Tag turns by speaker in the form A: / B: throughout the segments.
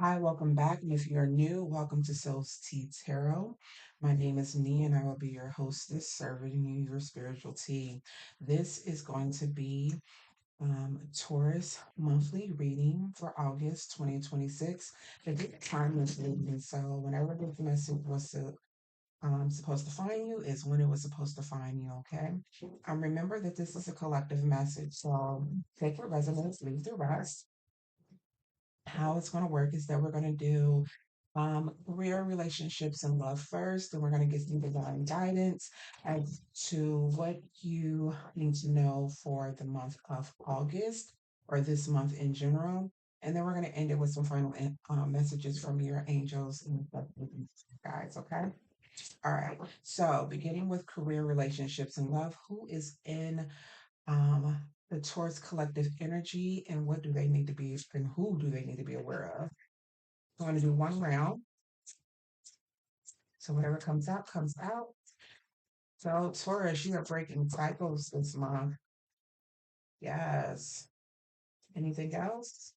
A: Hi, welcome back. And if you're new, welcome to Soul's Tea Tarot. My name is Nee, and I will be your hostess, serving you your spiritual tea. This is going to be Taurus monthly reading for August 2026. The date time is reading, so whenever this message was supposed to find you is when it was supposed to find you, okay? Remember that this is a collective message, so take what resonates, leave the rest. How it's going to work is that we're going to do career, relationships, and love first. And we're going to get some divine guidance as to what you need to know for the month of August or this month in general. And then we're going to end it with some final messages from your angels and guys, okay? All right. So, beginning with career, relationships, and love, who is in um, the Taurus collective energy and what do they need to be and who do they need to be aware of? I'm going to do one round. So whatever comes out, comes out. So Taurus, you are breaking cycles this month. Yes. Anything else?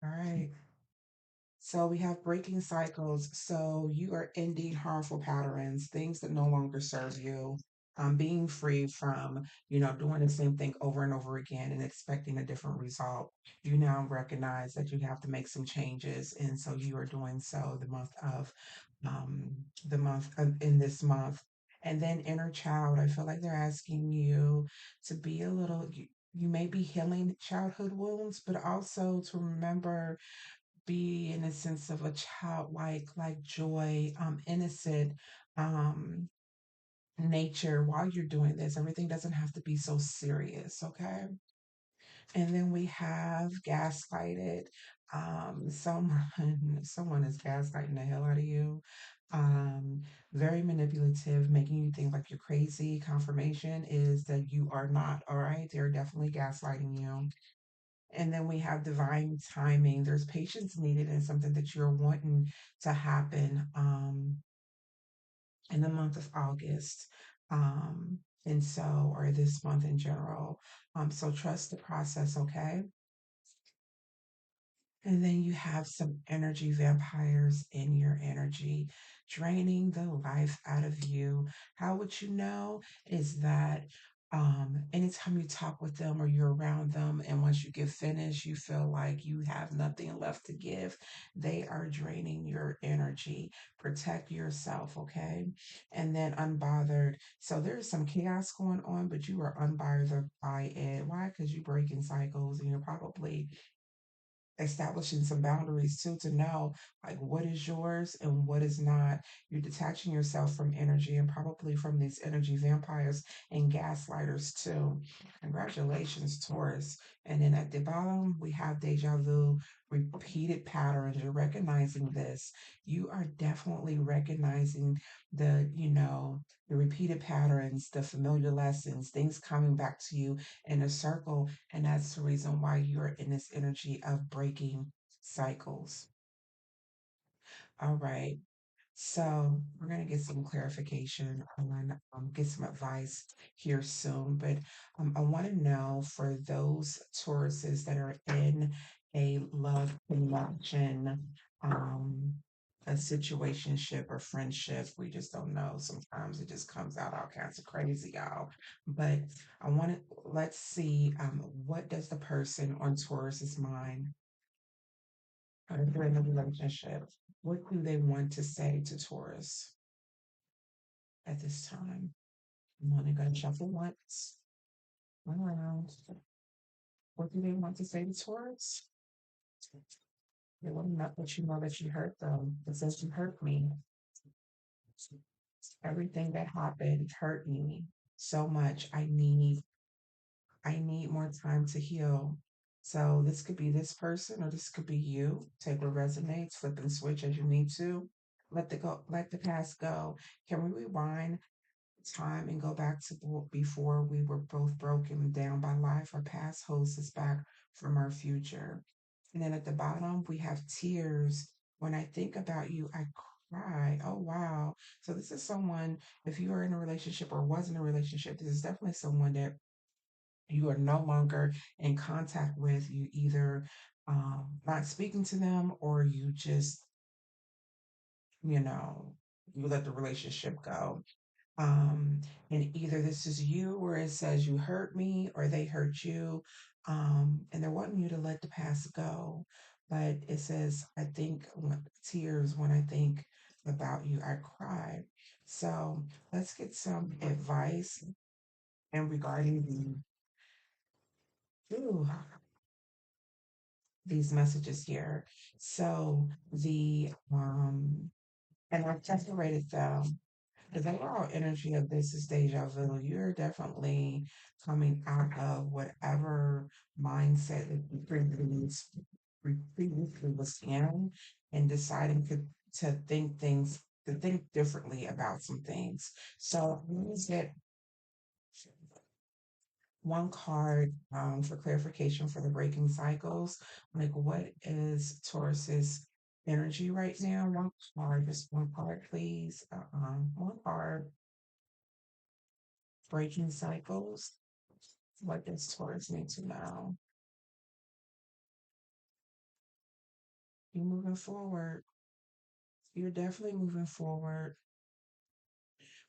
A: All right. So we have breaking cycles. So you are ending harmful patterns, things that no longer serve you. Being free from, doing the same thing over and over again and expecting a different result. You now recognize that you have to make some changes, and so you are doing so um, in this month. And then inner child, I feel like they're asking you to be a little. You may be healing childhood wounds, but also to remember be in a sense of a childlike, like joy, innocent um, nature while you're doing this. Everything doesn't have to be so serious, okay? And then we have gaslighted. Someone is gaslighting the hell out of you. Um, Very manipulative, making you think like you're crazy. Confirmation is that you are not, all right? They're definitely gaslighting you. And then we have divine timing. There's patience needed in something that you're wanting to happen in the month of August. And so, or this month in general. So trust the process, okay? And then you have some energy vampires in your energy, draining the life out of you. How would you know? Is that anytime you talk with them or you're around them, and once you get finished, you feel like you have nothing left to give, they are draining your energy. Protect yourself, okay? And then unbothered. So there's some chaos going on, but you are unbothered by it. Why? Because you're breaking cycles and you're probably establishing some boundaries too to know like what is yours and what is not. You're detaching yourself from energy and probably from these energy vampires and gaslighters too. Congratulations, Taurus. And then at the bottom, we have deja vu, repeated patterns. You're recognizing this. You are definitely recognizing the repeated patterns, the familiar lessons, things coming back to you in a circle, and that's the reason why you're in this energy of breaking cycles. All right. So we're going to get some clarification on, get some advice here soon. But I want to know for those Tauruses that are in a love connection, um, a situationship or friendship, we just don't know. Sometimes it just comes out all kinds of crazy, y'all. But let's see, what does the person on Taurus's mind, if they're in a relationship, what do they want to say to Taurus at this time? I'm only going to shuffle once, one round. What do they want to say to Taurus? They want to let you know that you hurt them. It says you hurt me. Everything that happened hurt me so much. I need more time to heal. So this could be this person or this could be you. Take what resonates, flip and switch as you need to. Let the past go. Can we rewind time and go back to before we were both broken down by life? Our past holds us back from our future. And then at the bottom, we have tears. When I think about you, I cry. Oh, wow. So this is someone, if you are in a relationship or was in a relationship, this is definitely someone that you are no longer in contact with, you either not speaking to them, or you just, you know, you let the relationship go. Um, and either this is you, where it says you hurt me, or they hurt you, and they're wanting you to let the past go. But it says, I think tears when I think about you, I cry. So let's get some advice and regarding ooh, these messages here. So and I've separated them. The overall energy of this is deja vu. You're definitely coming out of whatever mindset that you previously was in, and deciding to think differently about some things. So let me get one card for clarification for the breaking cycles. Like, what is Taurus's energy right now? One card, just one card, please. One card, breaking cycles. What does Taurus need to know? You're moving forward. You're definitely moving forward.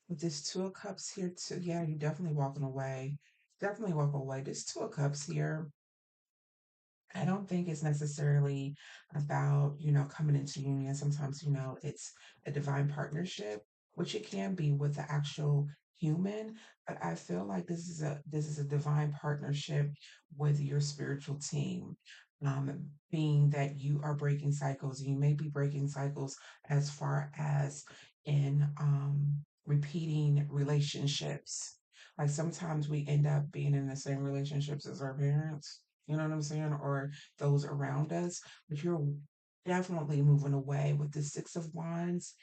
A: With this Two of Cups here, too. Yeah, you're definitely walking away. Definitely walk away. This Two of Cups here, I don't think it's necessarily about, coming into union. Sometimes, it's a divine partnership, which it can be with the actual human, but I feel like this is a divine partnership with your spiritual team. Being that you are breaking cycles, you may be breaking cycles as far as in repeating relationships. Like sometimes we end up being in the same relationships as our parents, you know what I'm saying? Or those around us. But you're definitely moving away with the Six of Wands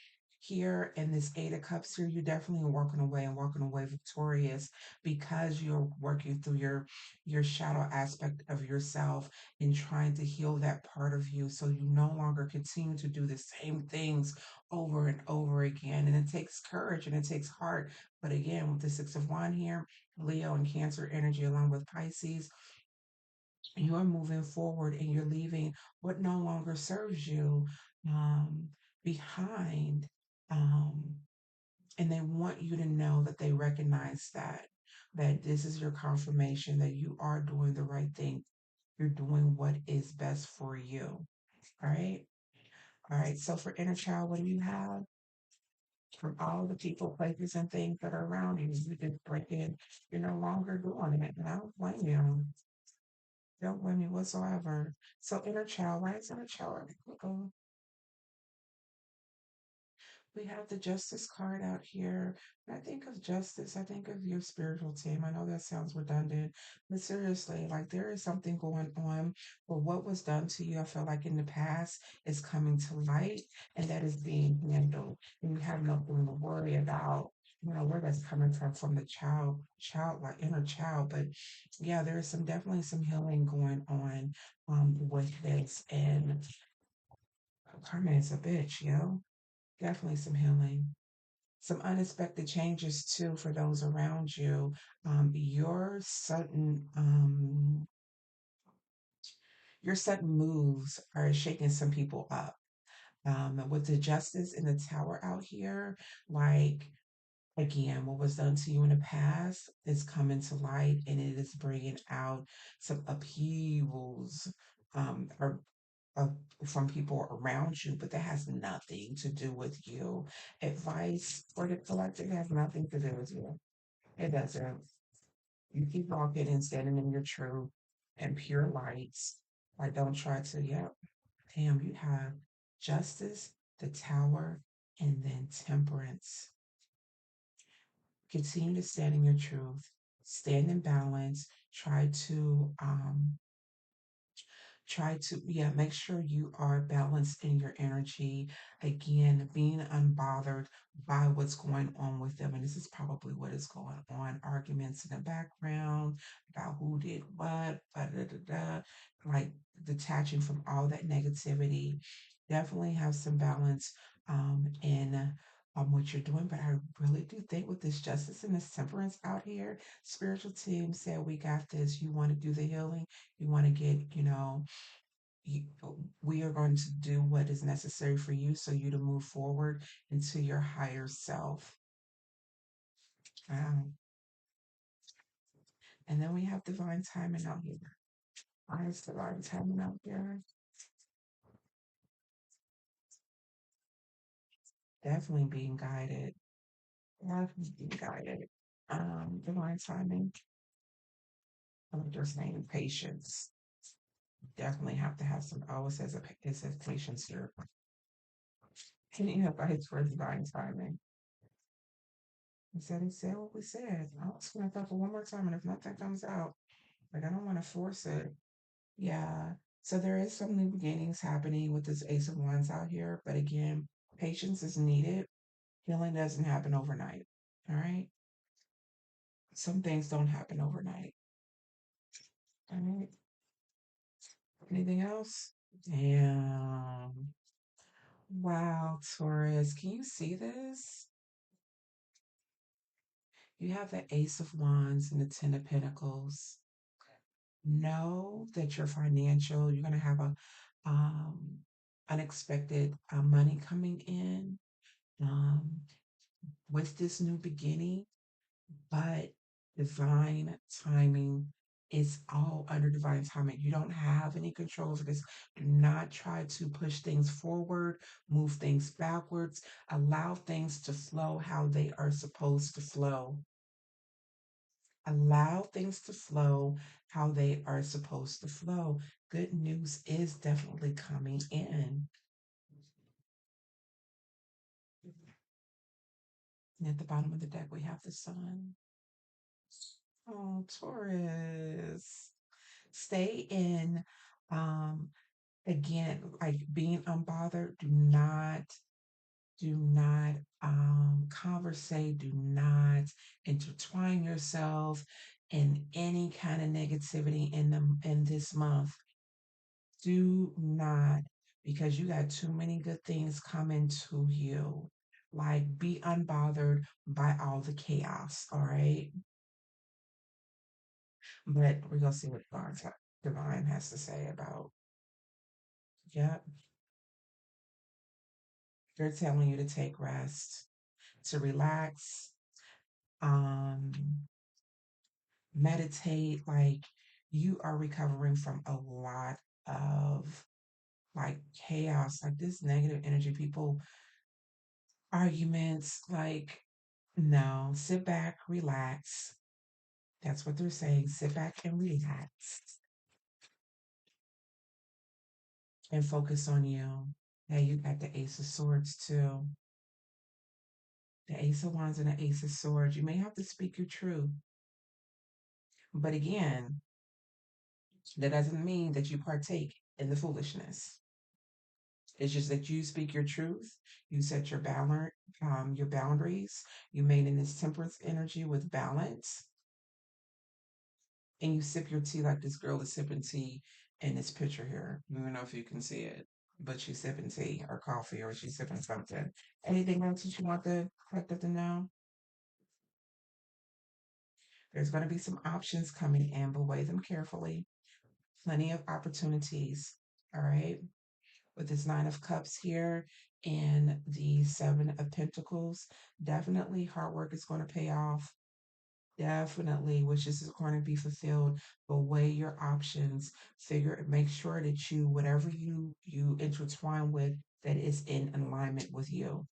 A: here and this Eight of Cups here. You're definitely walking away and walking away victorious, because you're working through your shadow aspect of yourself and trying to heal that part of you, so you no longer continue to do the same things over and over again. And it takes courage and it takes heart. But again, with the Six of Wands here, Leo and Cancer energy along with Pisces, you're moving forward and you're leaving what no longer serves you um, behind. Um, and they want you to know that they recognize that this is your confirmation that you are doing the right thing. You're doing what is best for you. All right. All right. So for inner child, what do you have? From all the people, places, and things that are around you, you just break in. You're no longer doing it. And I don't blame you. Don't blame me whatsoever. So inner child, why is inner child? We have the justice card out here. When I think of justice, I think of your spiritual team. I know that sounds redundant, but seriously, like there is something going on where what was done to you, I feel like in the past, is coming to light, and that is being handled. And you have nothing to worry about. Where that's coming from the like inner child. But yeah, there is definitely some healing going on with this. And karma is a bitch, yo. Definitely some healing, some unexpected changes too for those around you. Your sudden moves are shaking some people up. With the justice in the tower out here, like again, what was done to you in the past is coming to light, and it is bringing out some upheavals or of, from people around you, but that has nothing to do with you. Advice for the collective has nothing to do with you. It doesn't. You keep walking and standing in your truth and pure lights. Like, don't try to, yep. Damn, you have justice, the tower, and then temperance. Continue to stand in your truth, stand in balance, try to make sure you are balanced in your energy, again being unbothered by what's going on with them. And this is probably what is going on, arguments in the background about who did what, da, da, da, da. Like detaching from all that negativity. Definitely have some balance in what you're doing, but I really do think with this justice and this temperance out here, spiritual team said, we got this. You want to do the healing, you want to get, you, we are going to do what is necessary for you so you to move forward into your higher self. Um, and then we have divine timing out here. Why is divine timing out here? Definitely being guided. Definitely being guided. Divine timing. I'm just saying patience. Definitely have to have some. Oh, it says patience here. Any advice for divine timing? He said what we said. I was going to talk one more time, and if nothing comes out, like I don't want to force it. Yeah. So there is some new beginnings happening with this Ace of Wands out here, but again, patience is needed. Healing doesn't happen overnight. All right. Some things don't happen overnight. All right. Anything else? Damn. Wow, Taurus. Can you see this? You have the Ace of Wands and the Ten of Pentacles. Know that you're going to have a um, unexpected money coming in um, with this new beginning, but divine timing is all under divine timing. You don't have any control over this. Do not try to push things forward, move things backwards, allow things to flow how they are supposed to flow. Allow things to flow how they are supposed to flow. Good news is definitely coming in. And at the bottom of the deck, we have the sun. Oh, Taurus. Stay in, um, again, like being unbothered. Do not conversate, do not intertwine yourself in any kind of negativity in this month. Do not, because you got too many good things coming to you. Like, be unbothered by all the chaos, all right? But we're gonna see what Divine has to say about. Yep, they're telling you to take rest, to relax, um, meditate. Like, you are recovering from a lot of like chaos, like this negative energy, people, arguments, like, no, sit back, relax. That's what they're saying. Sit back and relax and focus on you. Yeah, you got the Ace of Swords too. The Ace of Wands and the Ace of Swords. You may have to speak your truth. But again, that doesn't mean that you partake in the foolishness. It's just that you speak your truth. You set your boundaries. You made in this temperance energy with balance, and you sip your tea like this girl is sipping tea in this picture here. I don't know if you can see it, but she's sipping tea or coffee or she's sipping something. Anything else that you want the collective to know? There's going to be some options coming in, but weigh them carefully. Plenty of opportunities. All right. With this Nine of Cups here and the Seven of Pentacles, definitely hard work is going to pay off. Definitely wishes is going to be fulfilled, but weigh your options. Make sure that whatever you intertwine with, that is in alignment with you.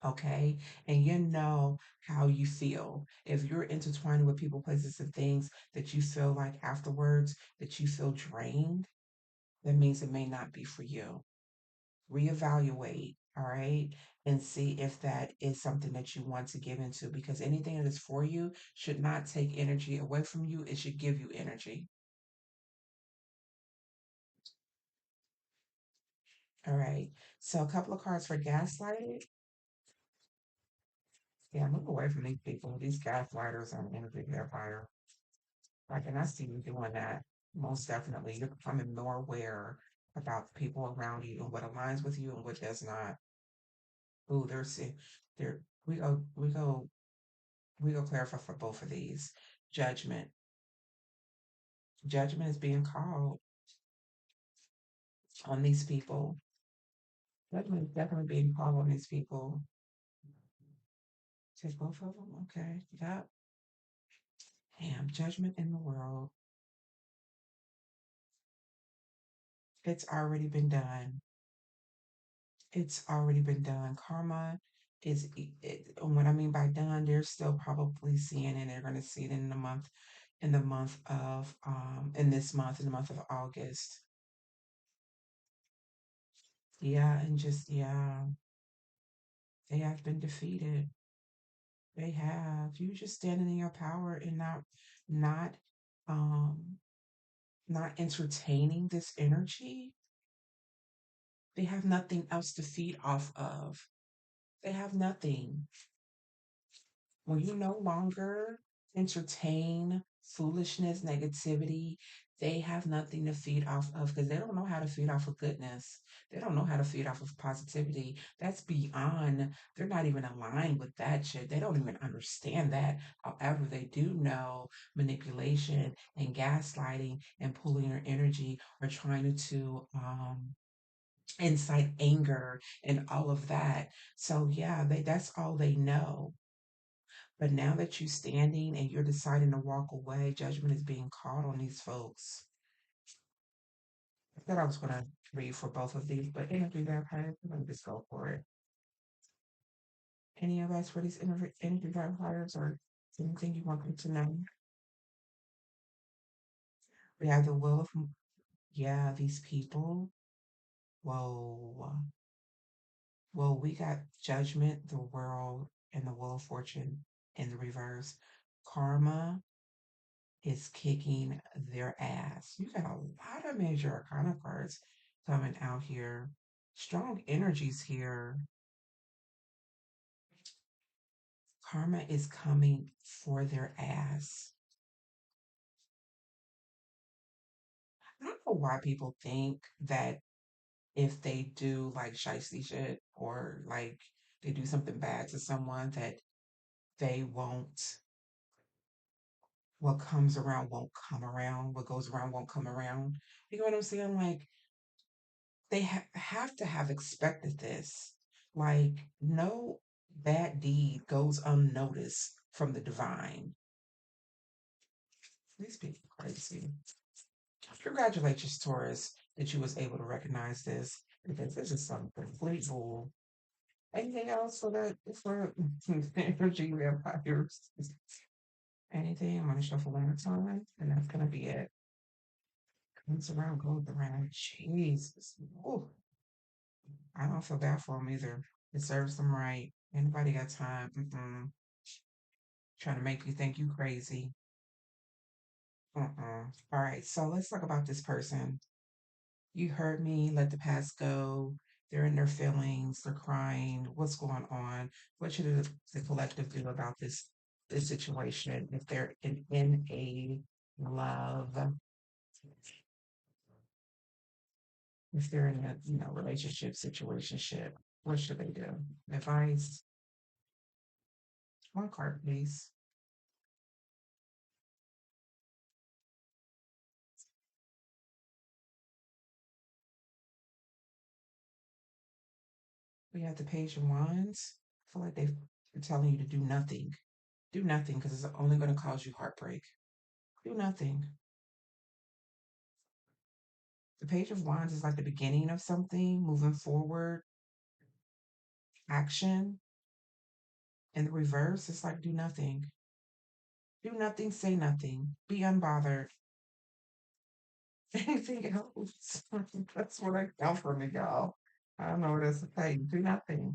A: Okay. And you know how you feel. If you're intertwining with people, places, and things that you feel like afterwards that you feel drained, that means it may not be for you. Reevaluate, all right, and see if that is something that you want to give into, because anything that is for you should not take energy away from you. It should give you energy. All right. So a couple of cards for gaslighted. Yeah, move away from these people, these gaslighters and energy vampire. Like, and I see you doing that. Most definitely. You're becoming more aware about the people around you and what aligns with you and what does not. Ooh, there we go clarify for both of these. Judgment. Judgment is being called on these people. Judgment is definitely being called on these people. Take both of them? Okay. Yep. Damn, judgment in the world. It's already been done. It's already been done. Karma and what I mean by done, they're still probably seeing it. They're going to see it in the month of, in this month, in the month of August. Yeah, and just, yeah, they have been defeated. They have. You just standing in your power and not, um, not entertaining this energy. They have nothing else to feed off of. They have nothing. When you no longer entertain foolishness, negativity, they have nothing to feed off of because they don't know how to feed off of goodness. They don't know how to feed off of positivity. That's beyond, they're not even aligned with that shit. They don't even understand that. However, they do know manipulation and gaslighting and pulling your energy or trying to incite anger and all of that. So yeah, that's all they know. But now that you're standing and you're deciding to walk away, judgment is being called on these folks. I thought I was going to read for both of these, but energy vampires, I'm going to just go for it. Any advice for these energy vampires or anything you want them to know? We have the will of, yeah, these people. Whoa. Well, we got judgment, the world, and the wheel of fortune in the reverse. Karma is kicking their ass. You got a lot of major arcana cards coming out here. Strong energies here. Karma is coming for their ass. I don't know why people think that if they do like shiesty shit or like they do something bad to someone that they won't, what comes around won't come around, what goes around won't come around. You know what I'm saying? Like they have to have expected this. Like, no bad deed goes unnoticed from the divine. These people crazy. Congratulations, Taurus, that you was able to recognize this because this is some complete bull. Anything else for that for energy vampires? Anything? I'm gonna shuffle one more time, and that's gonna be it. Comes around, goes around. Jesus. Ooh, I don't feel bad for them either. It serves them right. Anybody got time? Trying to make you think you crazy. All right, so let's talk about this person. You heard me, let the past go. They're in their feelings, they're crying. What's going on? What should the collective do about this situation if they're in a love, if they're in a relationship, situationship, what should they do? Advice? One card, please. We have the Page of Wands. I feel like they're telling you to do nothing. Do nothing because it's only going to cause you heartbreak. Do nothing. The Page of Wands is like the beginning of something, moving forward, action. And the reverse is like do nothing. Do nothing, say nothing. Be unbothered. Anything else? That's what I got from it, y'all. I don't know what else to say. Do nothing.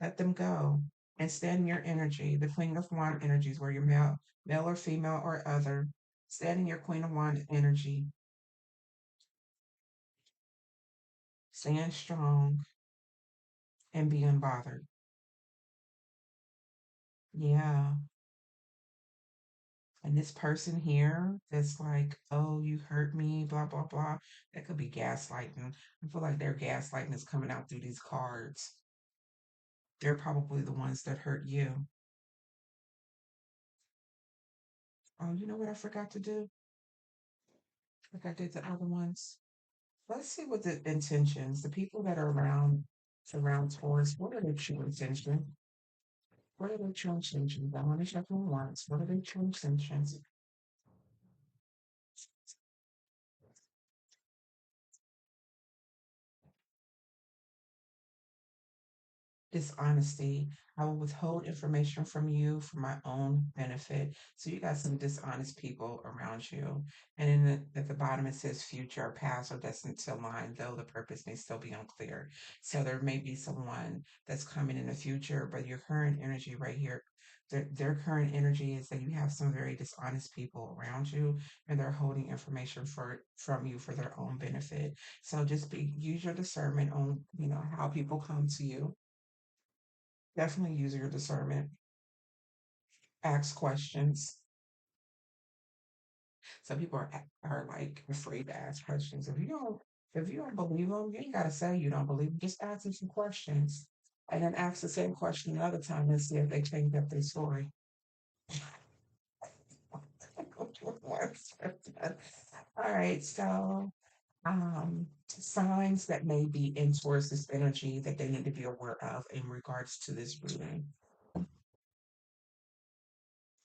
A: Let them go. And stand in your energy. The Queen of Wand energies, where you're male or female or other. Stand in your Queen of Wand energy. Stand strong and be unbothered. Yeah. And this person here that's like, oh, you hurt me, blah, blah, blah. That could be gaslighting. I feel like their gaslighting is coming out through these cards. They're probably the ones that hurt you. Oh, you know what I forgot to do? Like I did the other ones. Let's see what the intentions, the people that are around Taurus, what are their true intentions? What are their true intentions? I want to check them once. What are their true intentions? Dishonesty. I will withhold information from you for my own benefit. So you got some dishonest people around you. And in at the bottom it says future, past, or destined to align, though the purpose may still be unclear. So there may be someone that's coming in the future, but your current energy right here, their current energy is that you have some very dishonest people around you, and they're holding information from you for their own benefit. So just use your discernment on how people come to you. Definitely use your discernment. Ask questions. Some people are like afraid to ask questions. If you don't believe them, you ain't gotta say you don't believe them. Just ask them some questions, and then ask the same question another time and see if they change up their story. All right, so signs that may be in towards this energy that they need to be aware of in regards to this reading.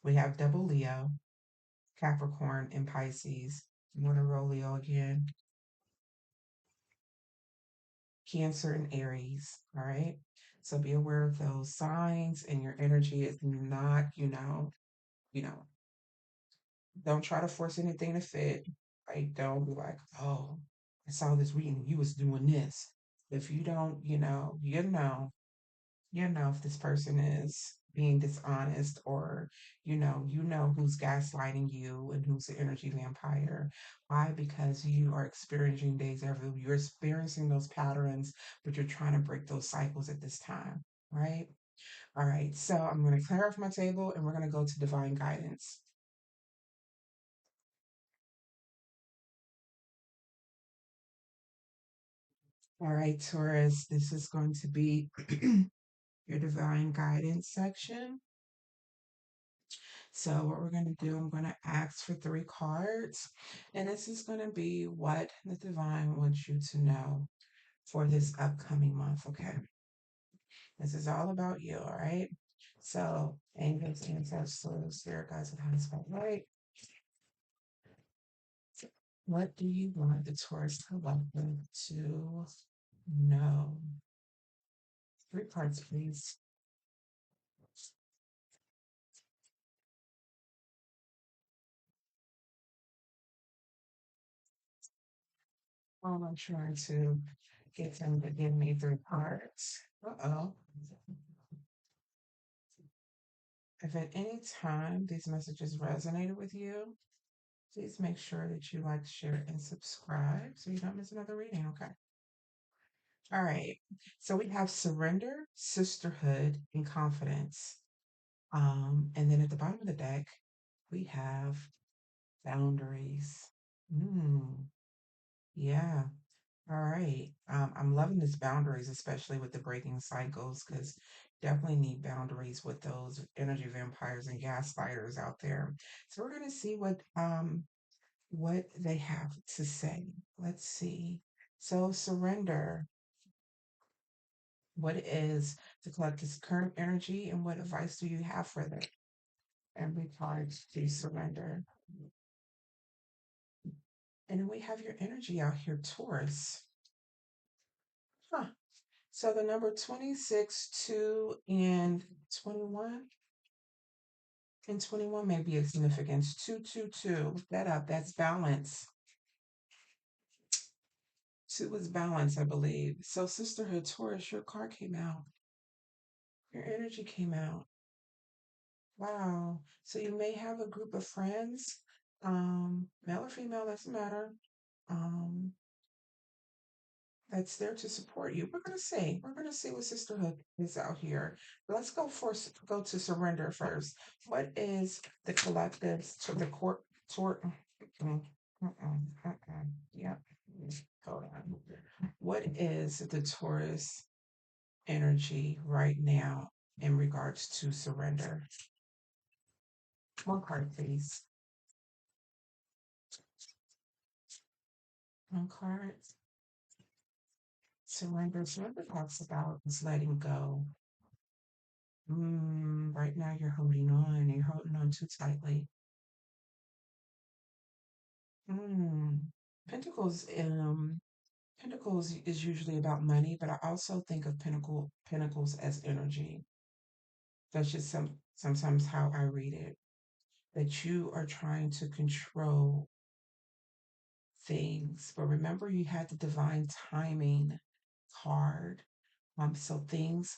A: We have double Leo, Capricorn, and Pisces. You want to roll Leo again? Cancer and Aries. All right. So be aware of those signs, and your energy is not, you know, don't try to force anything to fit. Right? Don't be like, oh, I saw this reading, you was doing this. If you don't, you know if this person is being dishonest, or you know who's gaslighting you and who's the energy vampire. Why? Because you are experiencing days every you're experiencing those patterns, but you're trying to break those cycles at this time, right? All right, so I'm going to clear off my table and we're going to go to divine guidance. All right, Taurus, this is going to be your divine guidance section. So what we're going to do, I'm going to ask for three cards, and this is going to be what the divine wants you to know for this upcoming month. Okay, this is all about you. All right. So angels, ancestors, spirit guides, and high spot. Right. What do you want the Taurus collective to know? Three cards, please. I'm trying to get them to give me three cards. Uh-oh. If at any time these messages resonated with you, please make sure that you like, share, and subscribe so you don't miss another reading. Okay. All right. So we have surrender, sisterhood, and confidence. And then at the bottom of the deck, we have boundaries. Mm, yeah. All right. I'm loving this boundaries, especially with the breaking cycles, because definitely need boundaries with those energy vampires and gaslighters out there. So we're gonna see what they have to say. Let's see. So surrender. What is the collective's current energy, and what advice do you have for them in regards to surrender? And then we have your energy out here, Taurus. Huh. So the number 26, 2, and 21. And 21 may be a significance. 222. Look that up. That's balance. Two is balance, I believe. So sisterhood, Taurus, your card came out. Your energy came out. Wow. So you may have a group of friends, male or female, doesn't matter, um, that's there to support you. We're gonna see. We're gonna see what sisterhood is out here. Let's go to surrender first. What is the collectives to the court toward yeah. Hold on. What is the Taurus energy right now in regards to surrender? One card, please. One card. Surrender. Surrender talks about is letting go. Right now you're holding on. You're holding on too tightly. Mm. Pentacles. Pentacles is usually about money, but I also think of pentacles as energy. That's just sometimes how I read it. That you are trying to control things. But remember, you had the divine timing card. So things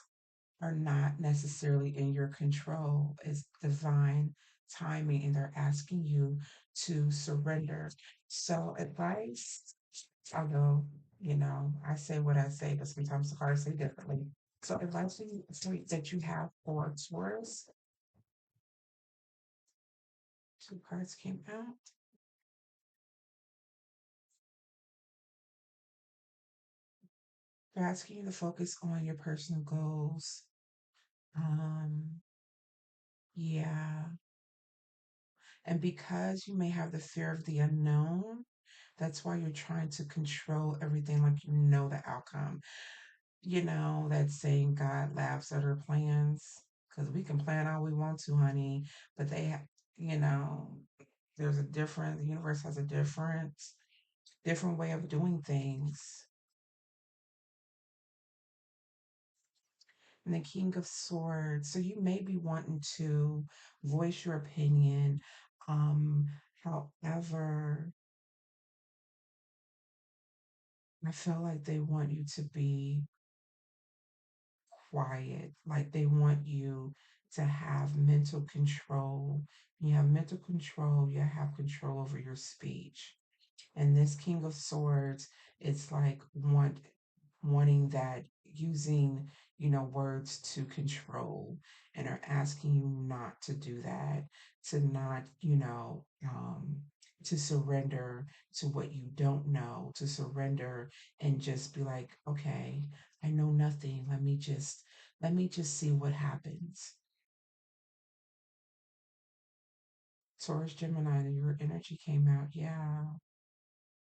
A: are not necessarily in your control. It's divine timing, and they're asking you to surrender. So advice, although, I say what I say, but sometimes the cards say differently. So advice that you have for Taurus, two cards came out. They're asking you to focus on your personal goals. Um, yeah. And because you may have the fear of the unknown, that's why you're trying to control everything like you know the outcome. That saying God laughs at our plans because we can plan all we want to, honey, but you know, there's the universe has a different way of doing things. And the King of Swords. So you may be wanting to voice your opinion. Um, However, I feel like they want you to be quiet. Like they want you to have mental control. You have mental control, you have control over your speech. And this King of Swords, it's like wanting that, using, words to control, and are asking you not to do that, to not, to surrender to what you don't know, to surrender and just be like, okay, I know nothing. Let me just see what happens. Taurus Gemini, your energy came out. Yeah.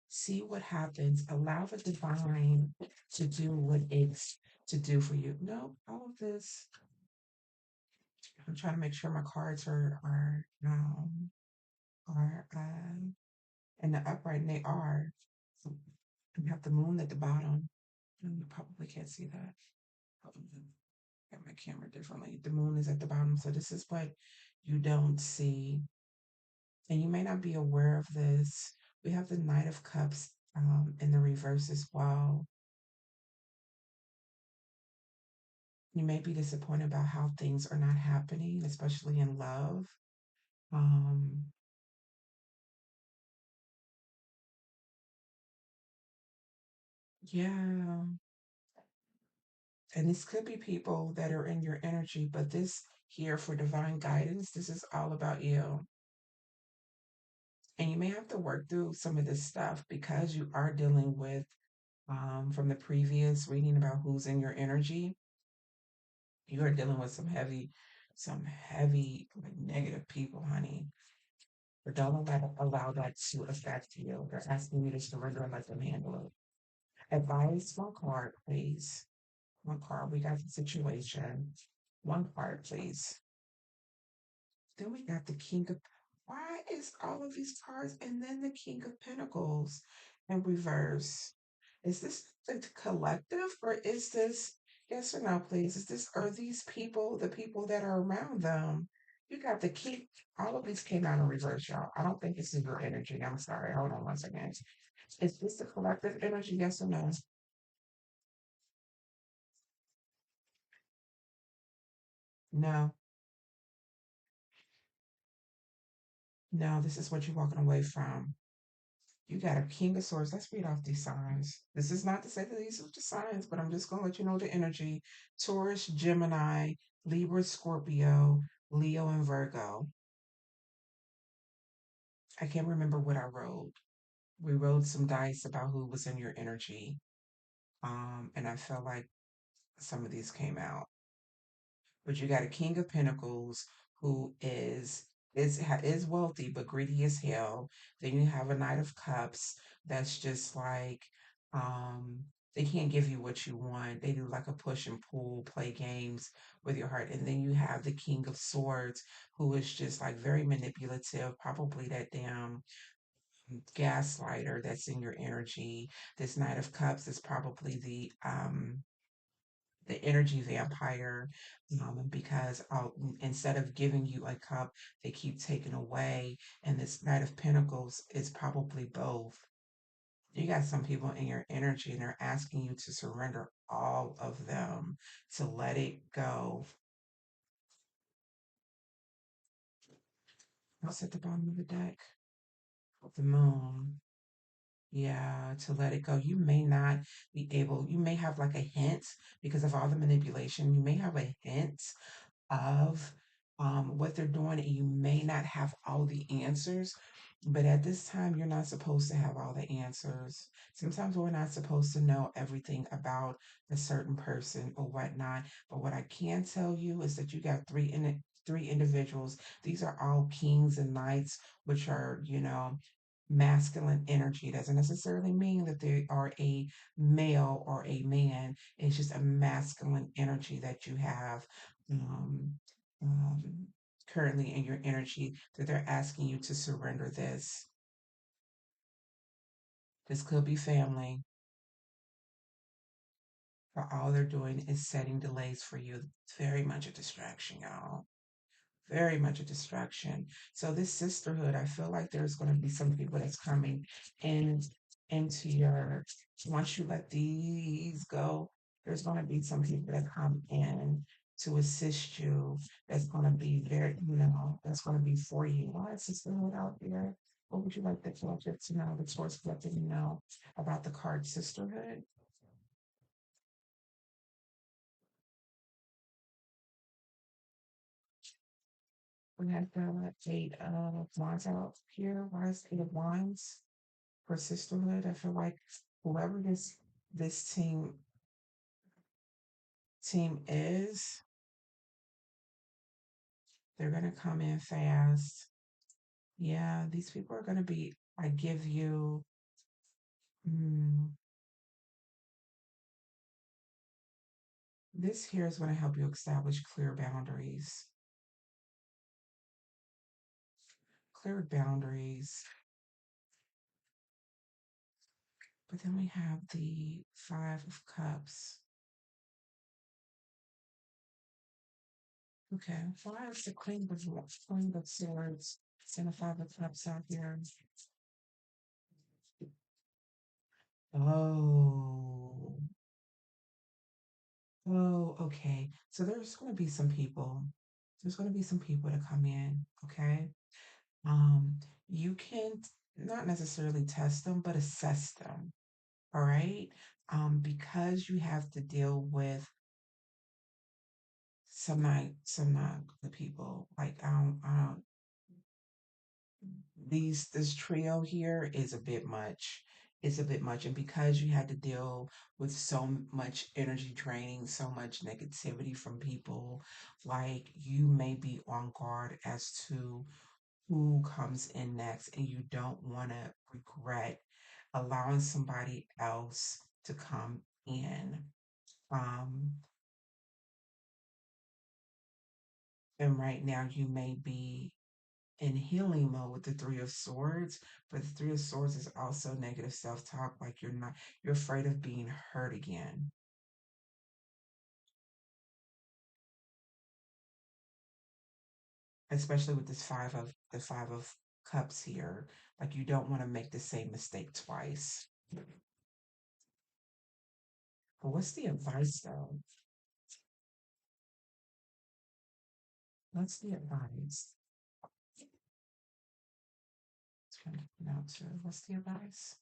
A: See what happens. Allow the divine to do what it's to do for you. No, all of this. I'm trying to make sure my cards are in the upright, and they are. You have the moon at the bottom. You probably can't see that. Hold on. Got my camera differently. The moon is at the bottom, so this is what you don't see, and you may not be aware of this. We have the Knight of Cups in the reverse as well. You may be disappointed about how things are not happening, especially in love. Um, yeah. And this could be people that are in your energy, but this here for divine guidance, this is all about you. And you may have to work through some of this stuff because you are dealing with, from the previous reading about who's in your energy, you are dealing with some heavy, like negative people, honey. But don't allow that to affect you. They're asking you to surrender and let them handle it. Advice, one card, please. One card. We got the situation. One card, please. Then we got the King of. Why is all of these cards and then the King of Pentacles in reverse? Is this the collective, or is this, yes or no, please? Are these people the people that are around them? You got the King. All of these came out in reverse, y'all. I don't think this is your energy. I'm sorry. Hold on one second. Is this the collective energy? Yes or no? No. No, this is what you're walking away from. You got a King of Swords. Let's read off these signs. This is not to say that these are the signs, but I'm just going to let you know the energy. Taurus, Gemini, Libra, Scorpio, Leo, and Virgo. I can't remember what I wrote. We rolled some dice about who was in your energy. And I felt like some of these came out. But you got a King of Pentacles who is wealthy but greedy as hell. Then you have a Knight of Cups that's just like um they can't give you what you want. They do like a push and pull, play games with your heart. And then you have the King of Swords who is just like very manipulative, probably that damn gaslighter that's in your energy. This Knight of Cups is probably the energy vampire, because instead of giving you a cup, they keep taking away. And this Knight of Pentacles is probably both. You got some people in your energy and they're asking you to surrender all of them, to let it go. What's at the bottom of the deck? The moon. Yeah, to let it go. You may not be able, you may have like a hint because of all the manipulation. You may have a hint of what they're doing, and you may not have all the answers. But at this time, you're not supposed to have all the answers. Sometimes we're not supposed to know everything about a certain person or whatnot. But what I can tell you is that you got three individuals. These are all kings and knights, which are, masculine energy. Doesn't necessarily mean that they are a male or a man. It's just a masculine energy that you have um, um, currently in your energy, that they're asking you to surrender this. This could be family, but all they're doing is setting delays for you. It's very much a distraction, y'all. Very much a distraction. So this sisterhood, I feel like there's going to be some people that's coming in into your, once you let these go, there's going to be some people that come in to assist you. That's going to be very, that's going to be for you. Why is sisterhood out there? What would you like the collective to know, the source collective to know about the card sisterhood? We have the Eight of Wands out here. Why is Eight of Wands for sisterhood? I feel like whoever this team is, they're gonna come in fast. Yeah, these people are gonna be. I give you. Mm, this here is going to help you establish clear boundaries. Clear boundaries. But then we have the Five of Cups. Okay, why is the Queen of Swords and the Five of Cups out here? Oh, oh, okay. So there's going to be some people. There's going to be some people to come in. Okay. Um, you can not necessarily test them, but assess them. All right. Because you have to deal with some not good people. Like this trio here is a bit much. It's a bit much, and because you had to deal with so much energy draining, so much negativity from people, like you may be on guard as to who comes in next, and you don't want to regret allowing somebody else to come in. Um, and right now you may be in healing mode with the Three of Swords, but the Three of Swords is also negative self-talk, like you're afraid of being hurt again, especially with the Five of Cups here. Like you don't want to make the same mistake twice. But what's the advice though? What's the advice? It's kind of out too. What's the advice?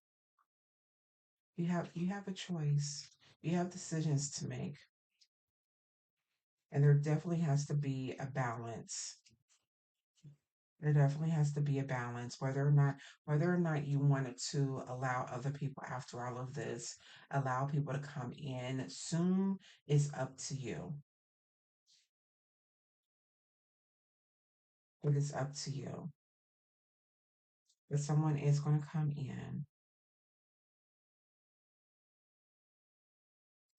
A: You have a choice. You have decisions to make, and there definitely has to be a balance. There definitely has to be a balance, whether or not you wanted to allow other people after all of this, allow people to come in soon is up to you. It is up to you. But someone is going to come in.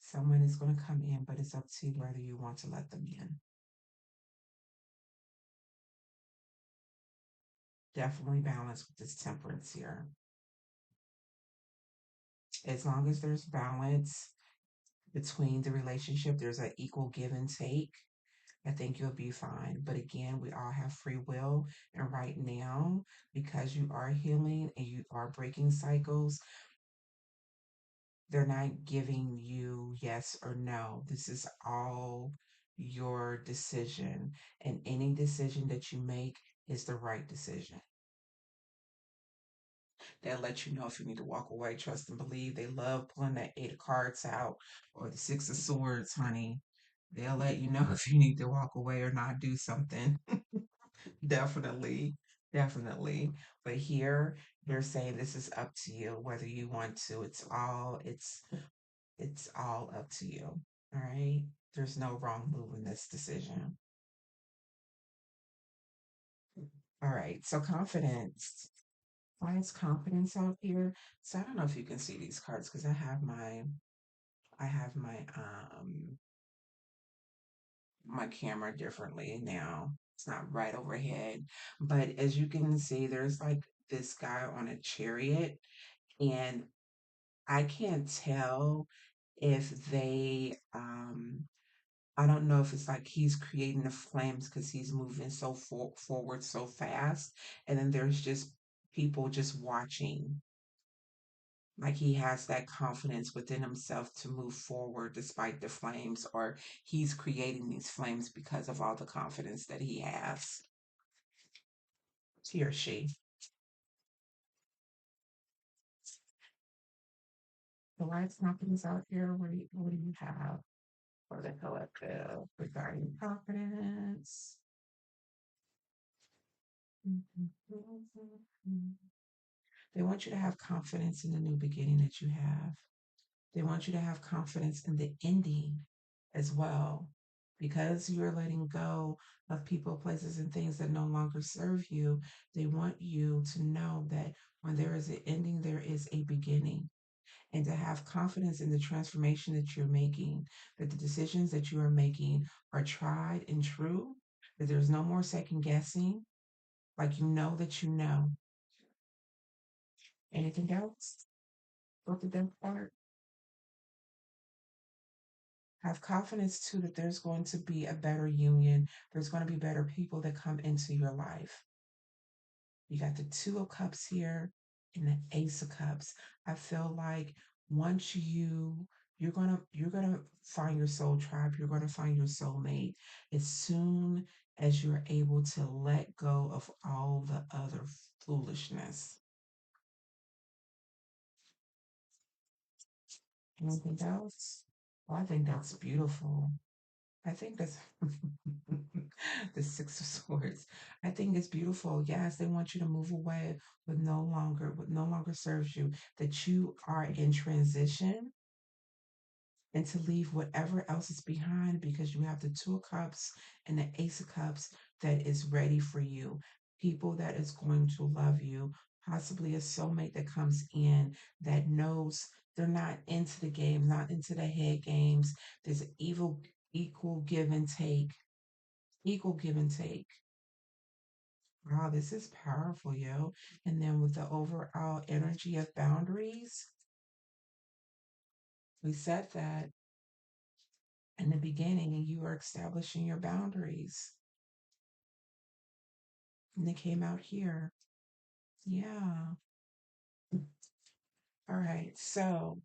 A: Someone is going to come in, but it's up to you whether you want to let them in. Definitely balance with this temperance here. As long as there's balance between the relationship, there's an equal give and take. I think you'll be fine. But again, we all have free will. And right now, because you are healing and you are breaking cycles, they're not giving you yes or no. This is all your decision. And any decision that you make is the right decision. They'll let you know if you need to walk away. Trust and believe. They love pulling that eight of cards out or the six of swords, honey. They'll let you know if you need to walk away or not do something. Definitely, definitely. But here they're saying this is up to you whether you want to. It's all up to you. All right. There's no wrong move in this decision. All right. So confidence. Why is confidence out here? So I don't know if you can see these cards because I have my camera differently now. It's not right overhead. But as you can see, there's like this guy on a chariot, and I can't tell if I don't know if it's like he's creating the flames because he's moving so forward so fast. And then there's just people just watching. Like he has that confidence within himself to move forward despite the flames, or he's creating these flames because of all the confidence that he has. He or she. The lights confidence out here. What do you have for the collective regarding confidence? They want you to have confidence in the new beginning that you have. They want you to have confidence in the ending as well. Because you're letting go of people, places, and things that no longer serve you, they want you to know that when there is an ending, there is a beginning. And to have confidence in the transformation that you're making, that the decisions that you are making are tried and true, that there's no more second guessing, like you know that you know. Anything else? What the death part? Have confidence too that there's going to be a better union. There's going to be better people that come into your life. You got the Two of Cups here and the Ace of Cups. I feel like once you're gonna find your soul tribe, you're gonna find your soulmate as soon as you're able to let go of all the other foolishness. Anything else? Well, I think that's beautiful. I think that's the Six of Swords. I think it's beautiful. Yes, they want you to move away with no longer serves you, that you are in transition and to leave whatever else is behind because you have the Two of Cups and the Ace of Cups that is ready for you. People that is going to love you, possibly a soulmate that comes in that knows they're not into the game, not into the head games. There's an equal give and take, equal give and take. Wow, this is powerful, yo. And then with the overall energy of boundaries, we said that in the beginning, and you are establishing your boundaries. And they came out here. Yeah. All right. So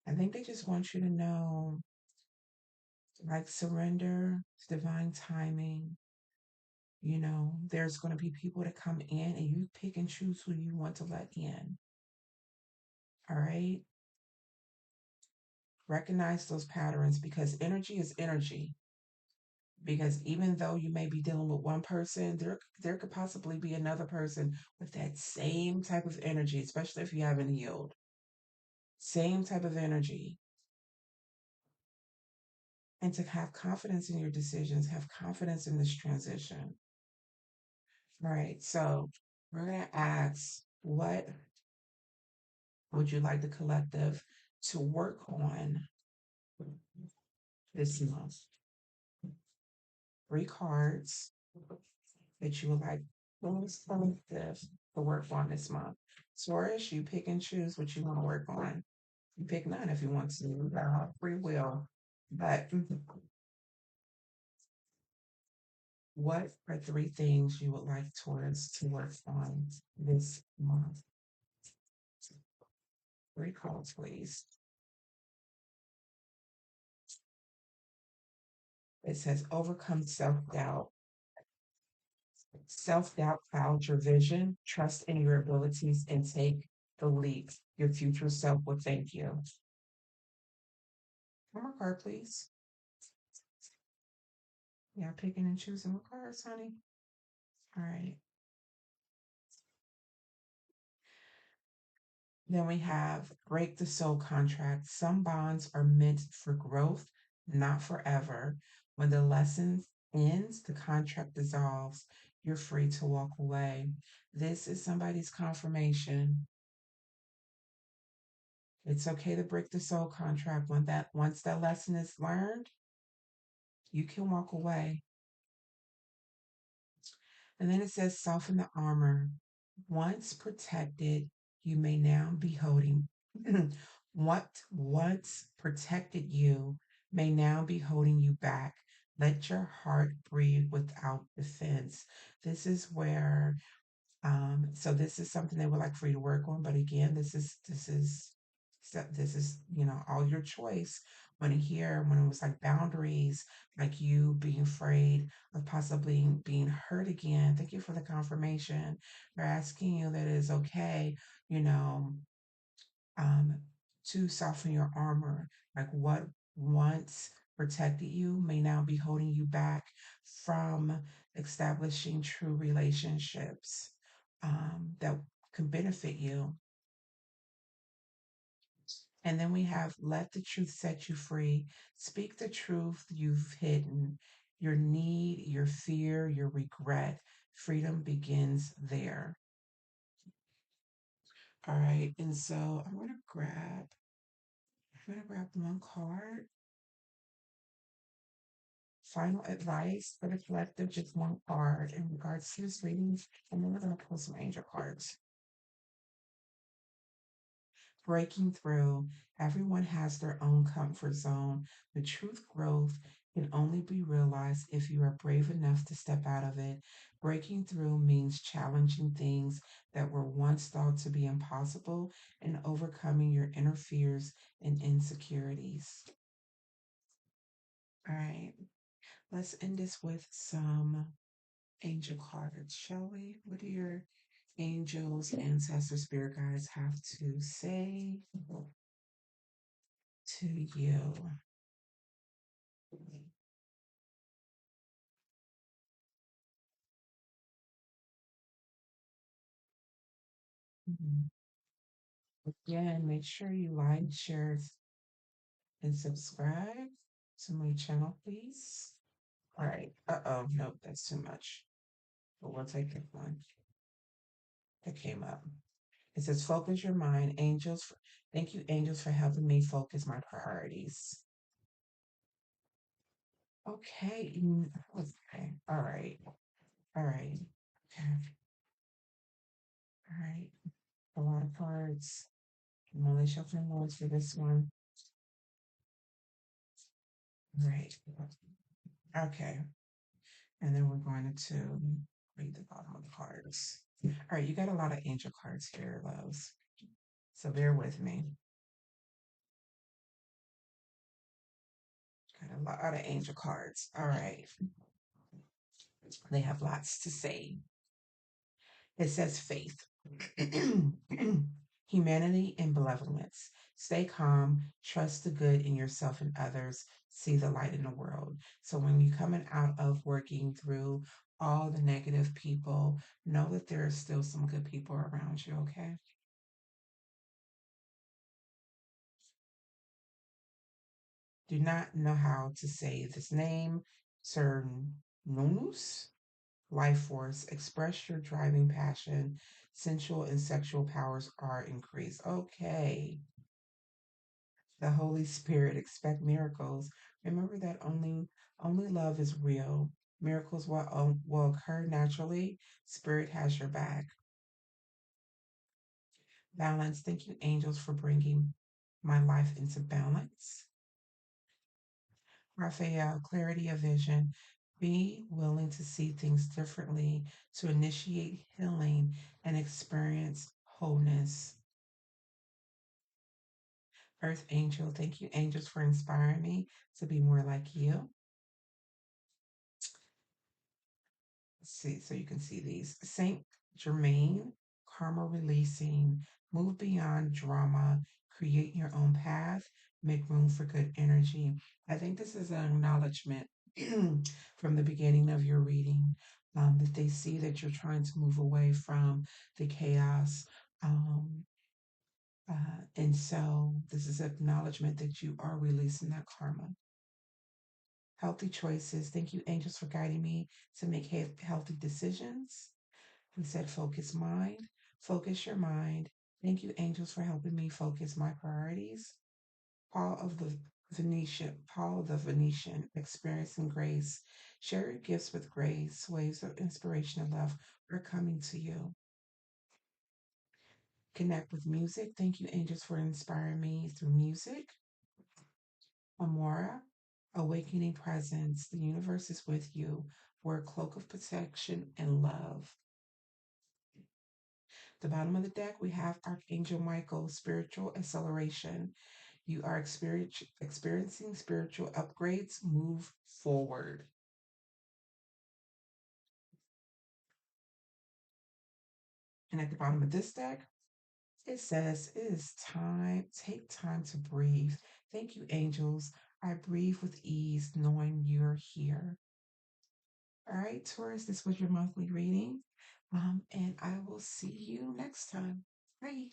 A: I think they just want you to know, like, surrender to divine timing. There's going to be people that come in and you pick and choose who you want to let in. All right. Recognize those patterns because energy is energy. Because even though you may be dealing with one person, there could possibly be another person with that same type of energy, especially if you haven't healed. Same type of energy. And to have confidence in your decisions, have confidence in this transition. All right, so we're going to ask, what would you like the collective to work on this month? Three cards that you would like this collective to work on this month. Taurus, you pick and choose what you want to work on. You pick none if you want to. You got free will. But what are three things you would like Taurus to work on this month? Three cards, please. It says overcome self doubt. Self doubt clouds your vision. Trust in your abilities and take the leap. Your future self will thank you. One more card, please. Yeah, picking and choosing what cards, honey. All right. Then we have break the soul contract. Some bonds are meant for growth, not forever. When the lesson ends, the contract dissolves. You're free to walk away. This is somebody's confirmation. It's okay to break the soul contract when that once that lesson is learned, you can walk away. And then it says soften the armor. Once protected, you may now be holding what once protected you may now be holding you back. Let your heart breathe without defense. This is where so this is something they would like for you to work on. But again, this is all your choice. When it was like boundaries, like you being afraid of possibly being hurt again. Thank you for the confirmation. They're asking you that it is okay, you know, um, to soften your armor. Like what once protected you may now be holding you back from establishing true relationships that can benefit you. And then we have let the truth set you free. Speak the truth you've hidden, your need, your fear, your regret. Freedom begins there. All right. And so I'm gonna grab one card. Final advice for the collective, just one card in regards to this reading. And then we're gonna pull some angel cards. Breaking through. Everyone has their own comfort zone. The truth growth can only be realized if you are brave enough to step out of it. Breaking through means challenging things that were once thought to be impossible and overcoming your inner fears and insecurities. All right, let's end this with some angel cards, shall we? What do your angels, ancestors, spirit guides have to say to you? Mhm. Again, make sure you like, share, and subscribe to my channel, please. All right. Uh-oh. Nope, that's too much. But we'll take that one that came up. It says, focus your mind. Thank you, angels, for helping me focus my priorities. Okay. Okay. All right. All right. Okay. All right. A lot of cards. I'm only shuffling words for this one. All right. Okay. And then we're going to read the bottom of the cards. All right, you got a lot of angel cards here, loves. So bear with me. Got a lot of angel cards. All right. They have lots to say. It says faith, humanity, and benevolence. Stay calm, trust the good in yourself and others, see the light in the world. So when you're coming out of working through all the negative people, know that there are still some good people around you, okay? Do not know how to say this name. Cernunnos, life force. Express your driving passion. Sensual and sexual powers are increased. Okay. The Holy Spirit. Expect miracles. Remember that only love is real. Miracles will occur naturally. Spirit has your back. Balance. Thank you, angels, for bringing my life into balance. Raphael, clarity of vision. Be willing to see things differently, to initiate healing and experience wholeness. Earth Angel, thank you, angels, for inspiring me to be more like you. Let's see, so you can see these. Saint Germain, karma releasing, move beyond drama, create your own path, make room for good energy. I think this is an acknowledgement from the beginning of your reading, that they see that you're trying to move away from the chaos. Um, and so this is acknowledgement that you are releasing that karma. Healthy choices. Thank you, angels, for guiding me to make healthy decisions. We said focus mind, focus your mind. Thank you, angels, for helping me focus my priorities. Paul the Venetian, experiencing grace. Share your gifts with grace. Waves of inspiration and love are coming to you. Connect with music. Thank you, angels, for inspiring me through music. Amora, awakening presence. The universe is with you. Wear a cloak of protection and love. The bottom of the deck, we have Archangel Michael, spiritual acceleration. You are experiencing spiritual upgrades. Move forward. And at the bottom of this deck, it says, it is time. Take time to breathe. Thank you, angels. I breathe with ease, knowing you're here. All right, Taurus, this was your monthly reading. And I will see you next time. Bye.